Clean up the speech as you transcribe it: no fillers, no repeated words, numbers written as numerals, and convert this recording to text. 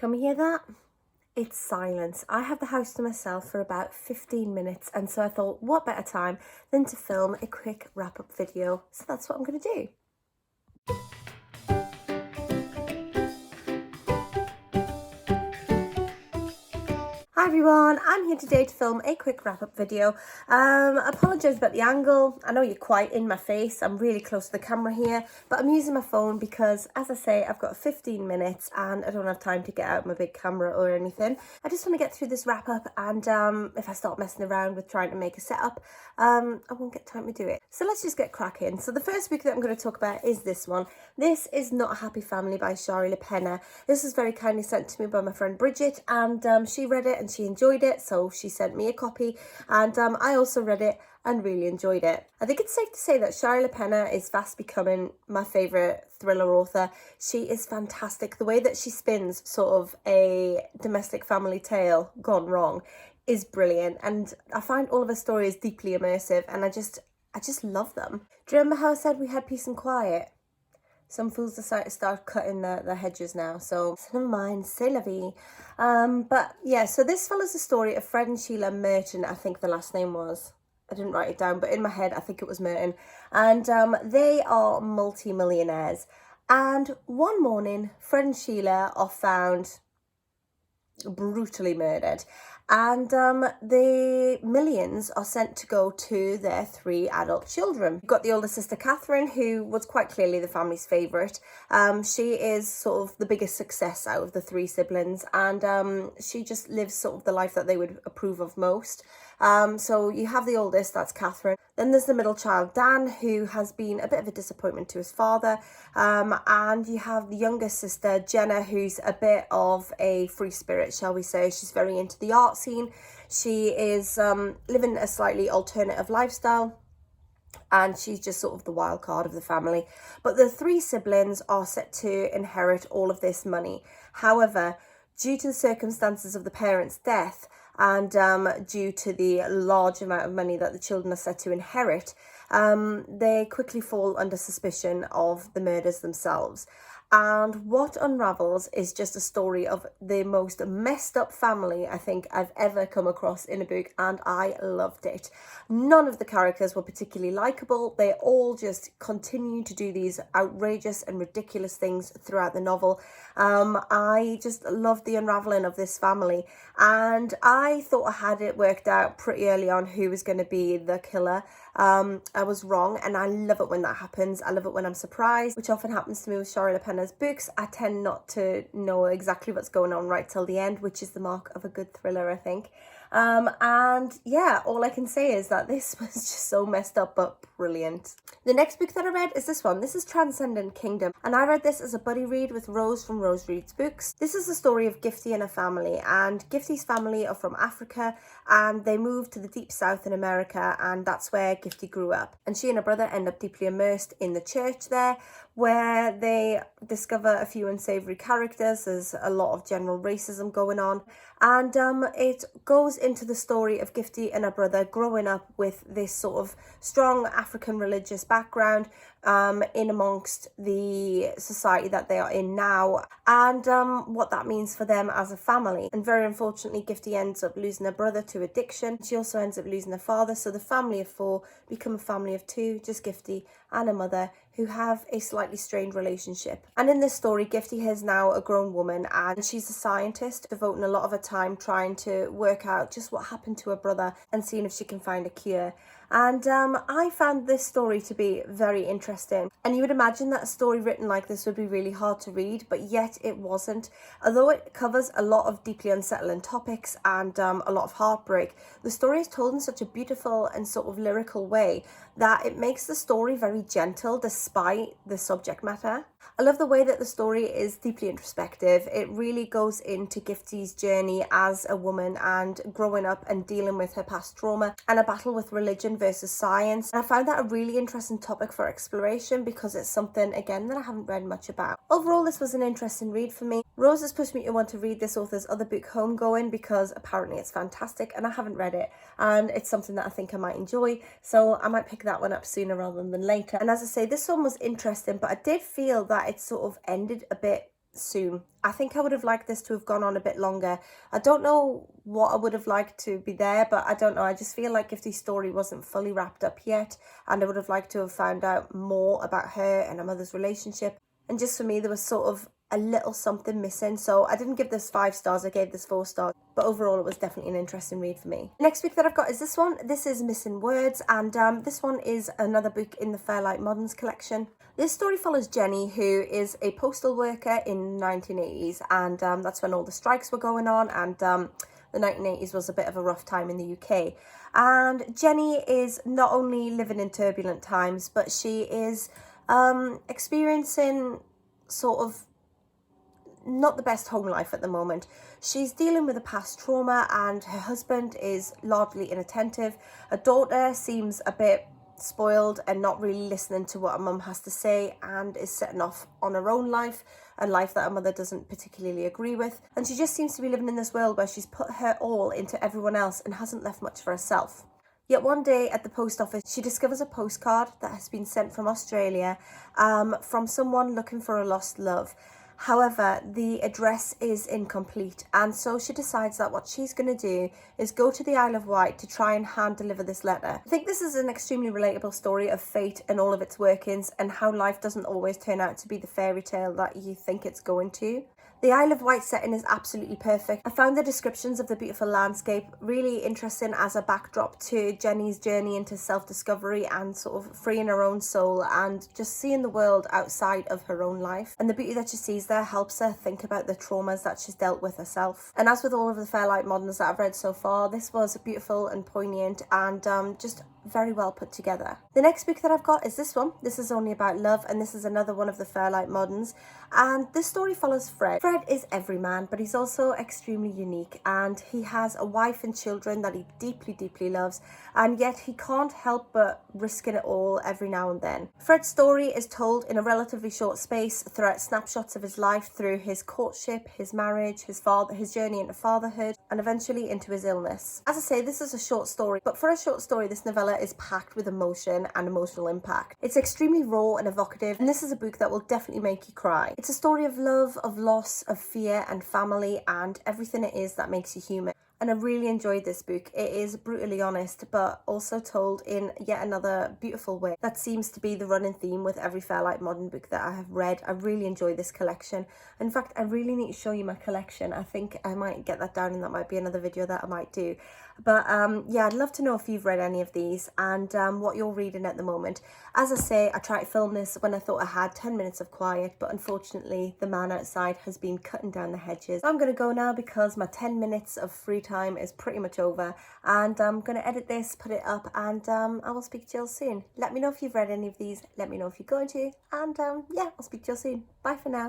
Can we hear that? It's silence. I have the house to myself for about 15 minutes, and so I thought, what better time than to film a quick wrap-up video. So that's what I'm going to do. Hi everyone, I'm here today to film a quick wrap-up video. Apologise about the angle. I know you're quite in my face. I'm really close to the camera here, but I'm using my phone because, as I say, I've got 15 minutes and I don't have time to get out my big camera or anything. I just want to get through this wrap-up, and if I start messing around with trying to make a setup, I won't get time to do it. So let's just get cracking. So the first book that I'm going to talk about is this one. This is Not a Happy Family by Shari LaPena. This was very kindly sent to me by my friend Bridget, and she read it and she enjoyed it, so she sent me a copy, and I also read it and really enjoyed it. I think it's safe to say that Shari LaPena is fast becoming my favourite thriller author. She is fantastic. The way that she spins sort of a domestic family tale gone wrong is brilliant, and I find all of her stories deeply immersive, and I just love them. Do you remember how I said we had peace and quiet? Some fools decide to start cutting the hedges now, so never mind, c'est la vie. But yeah, so this follows the story of Fred and Sheila Merton, I think the last name was. I didn't write it down, but in my head, I think it was Merton. And they are multi-millionaires. And one morning, Fred and Sheila are found brutally murdered, and the millions are sent to go to their 3 adult children. You've got the older sister Catherine, who was quite clearly the family's favourite. She is sort of the biggest success out of the 3 siblings, and she just lives sort of the life that they would approve of most. So you have the oldest, that's Catherine. Then there's the middle child, Dan, who has been a bit of a disappointment to his father. And you have the youngest sister, Jenna, who's a bit of a free spirit, shall we say. She's very into the art scene. She is living a slightly alternative lifestyle, and she's just sort of the wild card of the family. But the 3 siblings are set to inherit all of this money. However, due to the circumstances of the parents' death, and due to the large amount of money that the children are set to inherit, they quickly fall under suspicion of the murders themselves. And what unravels is just a story of the most messed up family I think I've ever come across in a book, and I loved it. None of the characters were particularly likeable. They all just continue to do these outrageous and ridiculous things throughout the novel. I just loved the unraveling of this family, and I thought I had it worked out pretty early on who was going to be the killer. I was wrong, and I love it when that happens. I love it when I'm surprised, which often happens to me with Shari LaPena's books. I tend not to know exactly what's going on right till the end, which is the mark of a good thriller, I think. And yeah, all I can say is that this was just so messed up but brilliant. The next book that I read is this one. This is Transcendent Kingdom, and I read this as a buddy read with Rose from Rose Reads Books. This is the story of Gifty and her family, and Gifty's family are from Africa, and they moved to the deep south in America, and that's where Gifty grew up. And she and her brother end up deeply immersed in the church there, where they discover a few unsavoury characters. There's a lot of general racism going on, and it goes into the story of Gifty and her brother growing up with this sort of strong African religious background in amongst the society that they are in now, and what that means for them as a family. And very unfortunately, Gifty ends up losing her brother to addiction. She also ends up losing her father, so the family of 4 become a family of 2, just Gifty and her mother, who have a slightly strained relationship. And in this story, Gifty is now a grown woman, and she's a scientist, devoting a lot of her time trying to work out just what happened to her brother and seeing if she can find a cure. And I found this story to be very interesting. And you would imagine that a story written like this would be really hard to read, but yet it wasn't. Although it covers a lot of deeply unsettling topics and a lot of heartbreak, the story is told in such a beautiful and sort of lyrical way that it makes the story very gentle despite the subject matter. I love the way that the story is deeply introspective. It really goes into Gifty's journey as a woman and growing up and dealing with her past trauma and a battle with religion versus science. And I found that a really interesting topic for exploration because it's something, again, that I haven't read much about. Overall, this was an interesting read for me. Rose has pushed me to want to read this author's other book, Homegoing, because apparently it's fantastic and I haven't read it, and it's something that I think I might enjoy, so I might pick that one up sooner rather than later. And as I say, this one was interesting, but I did feel that it sort of ended a bit soon. I think I would have liked this to have gone on a bit longer. I don't know what I would have liked to be there, but I don't know. I just feel like if the story wasn't fully wrapped up yet, and I would have liked to have found out more about her and her mother's relationship. And just for me, there was sort of a little something missing. So I didn't give this 5 stars, I gave this 4 stars. But overall, it was definitely an interesting read for me. Next book that I've got is this one. This is Missing Words, and this one is another book in the Fairlight Moderns collection. This story follows Jenny, who is a postal worker in the 1980s, and that's when all the strikes were going on, and the 1980s was a bit of a rough time in the UK. And Jenny is not only living in turbulent times, but she is experiencing sort of not the best home life at the moment. She's dealing with a past trauma, and her husband is largely inattentive. Her daughter seems a bit spoiled and not really listening to what her mum has to say, and is setting off on her own life, a life that her mother doesn't particularly agree with. And she just seems to be living in this world where she's put her all into everyone else and hasn't left much for herself. Yet one day at the post office, she discovers a postcard that has been sent from Australia from someone looking for a lost love. However, the address is incomplete, and so she decides that what she's going to do is go to the Isle of Wight to try and hand deliver this letter. I think this is an extremely relatable story of fate and all of its workings, and how life doesn't always turn out to be the fairy tale that you think it's going to. The Isle of Wight setting is absolutely perfect. I found the descriptions of the beautiful landscape really interesting as a backdrop to Jenny's journey into self-discovery and sort of freeing her own soul and just seeing the world outside of her own life. And the beauty that she sees there helps her think about the traumas that she's dealt with herself. And as with all of the Fairlight Moderns that I've read so far, this was beautiful and poignant and just very well put together. The next book that I've got is this one. This is Only About Love, and this is another one of the Fairlight Moderns. And this story follows Fred. Fred is every man, but he's also extremely unique, and he has a wife and children that he deeply, deeply loves, and yet he can't help but risking it all every now and then. Fred's story is told in a relatively short space throughout snapshots of his life through his courtship, his marriage, his journey into fatherhood, and eventually into his illness. As I say, this is a short story, but for a short story, this novella is packed with emotion and emotional impact. It's extremely raw and evocative, and this is a book that will definitely make you cry. It's a story of love, of loss, of fear and family, and everything it is that makes you human. And I really enjoyed this book. It is brutally honest, but also told in yet another beautiful way. That seems to be the running theme with every Fairlight Modern book that I have read. I really enjoy this collection. In fact, I really need to show you my collection. I think I might get that down, and that might be another video that I might do. But yeah, I'd love to know if you've read any of these and what you're reading at the moment. As I say, I tried to film this when I thought I had 10 minutes of quiet, but unfortunately the man outside has been cutting down the hedges. I'm going to go now because my 10 minutes of free time is pretty much over, and I'm going to edit this, put it up, and I will speak to you all soon. Let me know if you've read any of these. Let me know if you're going to, and yeah, I'll speak to you all soon. Bye for now.